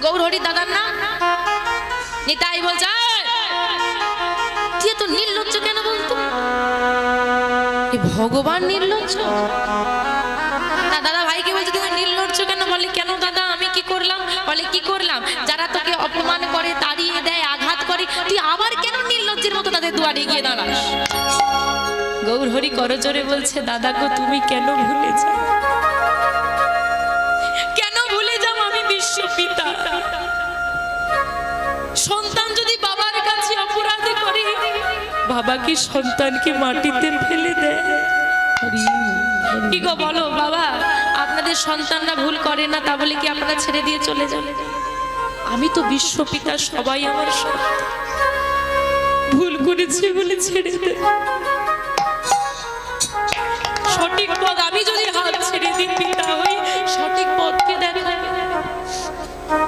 গৌরহরি দাদার নাম নিতাই বলছে তুই তো নির্লজ্জ কেন বলতো? ভগবান নির্লজ্জ? না দাদা ভাইকে বলছে তুমি নির্লজ্জ কেন? বলে কেন দাদা আমি কি করলাম? বলে কি করলাম? যারা তোকে অপমান করে, তাড়িয়ে দেয়, আঘাত করে, তুই আবার কেন নির্লজ্জের মতো তাদের দুয়ারে গিয়ে দাঁড়াস? গৌরহরি করজোরে বলছে দাদা গো তুমি কেন ভুলে যাও? কেন ভুলে যাও? আমি বিশ্বপিতা। সন্তান যদি বাবার কাছে অপরাধ করে, বাবা কি সন্তানকে মাটিতে ফেলে দেয়? কি গো বলো বাবা, আপনাদের সন্তানরা ভুল করে না তা বলে কি আপনারা ছেড়ে দিয়ে চলে যান? আমি তো বিশ্বপিতা, সবাই আমার সন্তান, ভুল করেছে বলে ছেড়ে দেয়। সঠিক পথ আমি যদি হাত ছেড়ে দিই পিতা হই, সঠিক পথকে দেখ